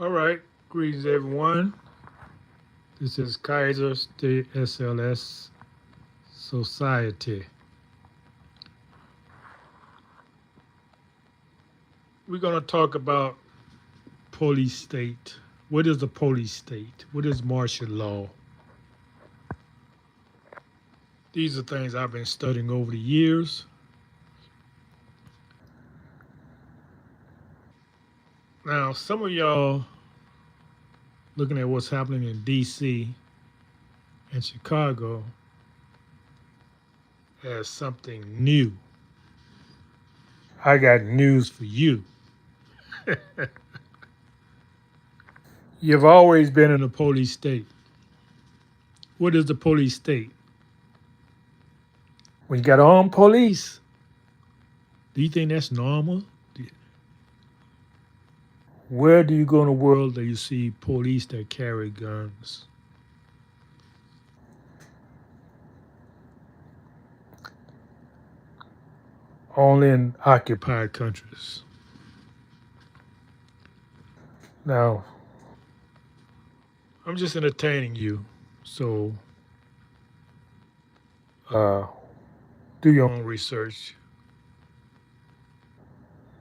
All right. Greetings, everyone. This is Kaiser State SLS Society. We're going to talk about police state. What is the police state? What is martial law? These are things I've been studying over the years. Now, some of y'all looking at what's happening in D.C. and Chicago as something new. I got news for you. You've always been in a police state. What is the police state? When you got armed police, do you think that's normal? Where do you go in the world that you see police that carry guns? Only in occupied countries. Now, I'm just entertaining you, so uh, do your own research.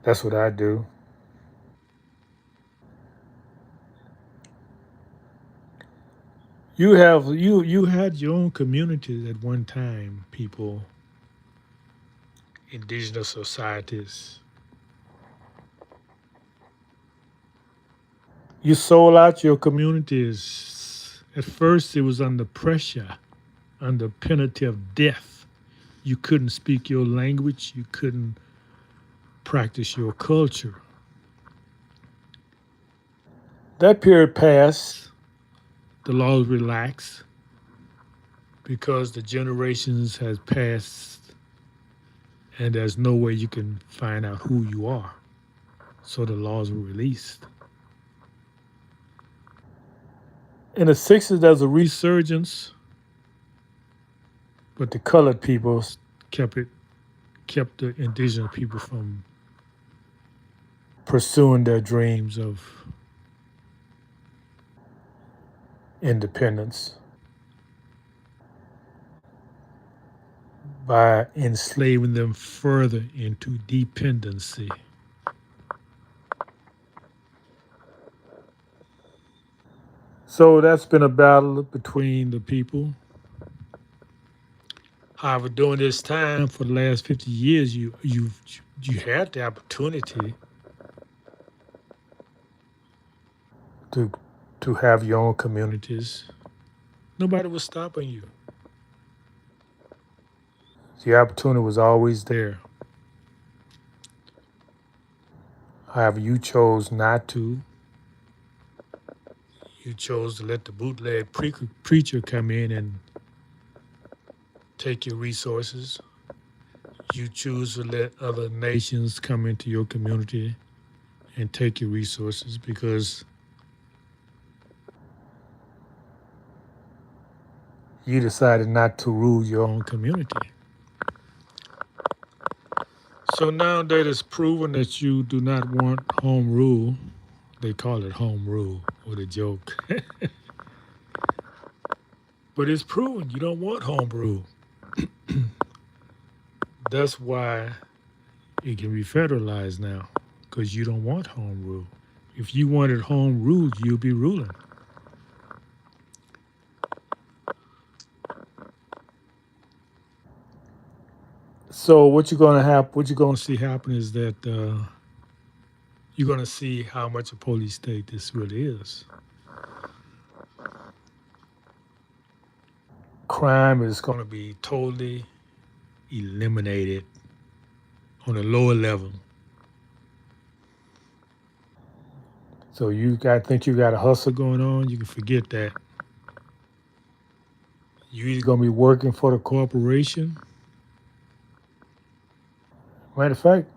That's what I do. You had your own communities at one time, people, indigenous societies. You sold out your communities. At first, it was under pressure, under penalty of death. You couldn't speak your language. You couldn't practice your culture. That period passed. The laws relaxed because the generations has passed, and there's no way you can find out who you are. So the laws were released. In the 60s, there was a resurgence, but the colored people kept it kept the indigenous people from pursuing their dreams of independence by enslaving them further into dependency. So that's been a battle between the people. However, during this time, for the last 50 years, you had the opportunity to to have your own communities. Nobody was stopping you. The opportunity was always there. However, you chose not to. You chose to let the bootleg preacher come in and take your resources. You choose to let other nations come into your community and take your resources because you decided not to rule your own community. So now that it's proven that you do not want home rule, they call it home rule with a joke. But it's proven you don't want home rule. That's why it can be federalized now, because you don't want home rule. If you wanted home rule, you'd be ruling. So what you're gonna see happen is that you're gonna see how much a police state this really is. Crime is gonna be totally eliminated on a lower level. So think you got a hustle going on, you can forget that. You either gonna be working for the corporation. Matter of fact,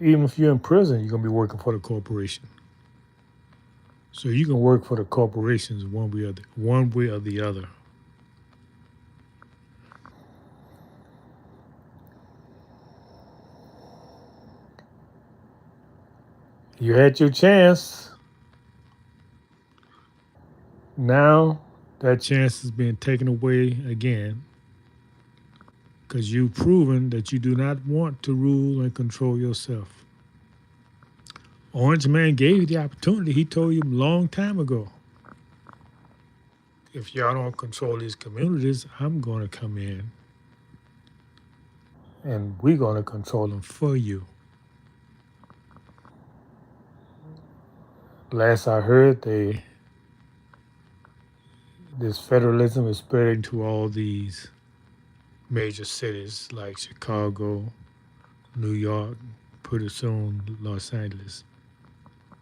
even if you're in prison, you're gonna be working for the corporation. So you can work for the corporations one way or the other. You had your chance. Now that chance is being taken away again because you've proven that you do not want to rule and control yourself. Orange Man gave you the opportunity. He told you a long time ago, if y'all don't control these communities, I'm going to come in and we're going to control them for you. Last I heard, this federalism is spreading to all these major cities like Chicago, New York, pretty soon Los Angeles,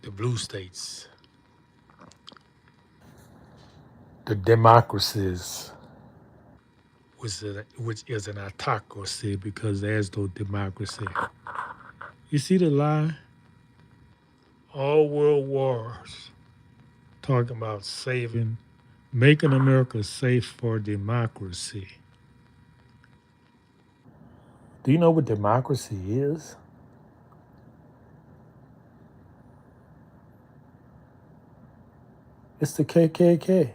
the blue states, the democracies, which is an autocracy because there's no democracy. You see the lie? All world wars talking about making America safe for democracy. Do you know what democracy is? It's the KKK.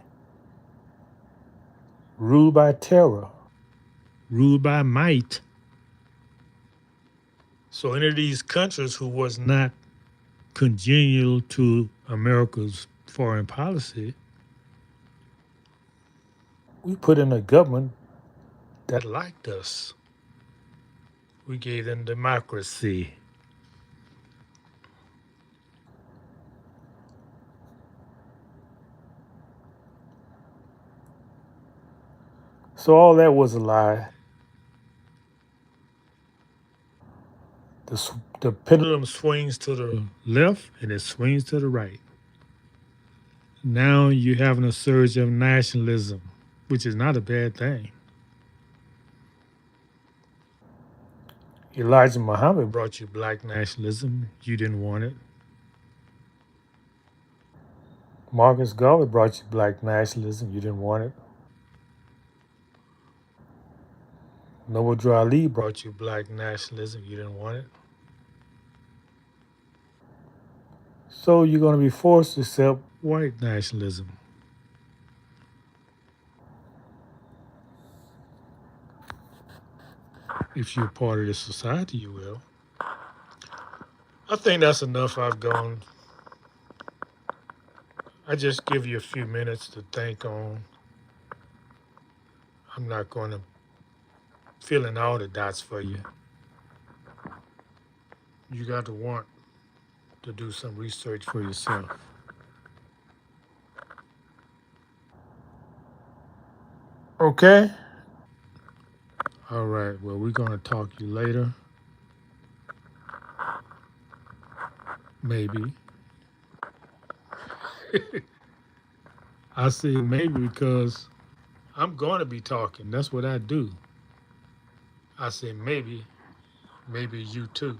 Ruled by terror. Ruled by might. So any of these countries who was not congenial to America's foreign policy, we put in a government that liked us. We gave them democracy. So all that was a lie. The pendulum swings to the left and it swings to the right. Now you're having a surge of nationalism, which is not a bad thing. Elijah Muhammad brought you black nationalism. You didn't want it. Marcus Garvey brought you black nationalism. You didn't want it. Noble Drew Ali brought you black nationalism. You didn't want it. So you're going to be forced to accept white nationalism. If you're part of this society, you will. I think that's enough. I've gone. I just give you a few minutes to think on. I'm not going to fill in all the dots for you. You got to want to do some research for yourself. Okay? All right. Well, we're going to talk to you later. Maybe. I say maybe because I'm going to be talking. That's what I do. I say maybe you too.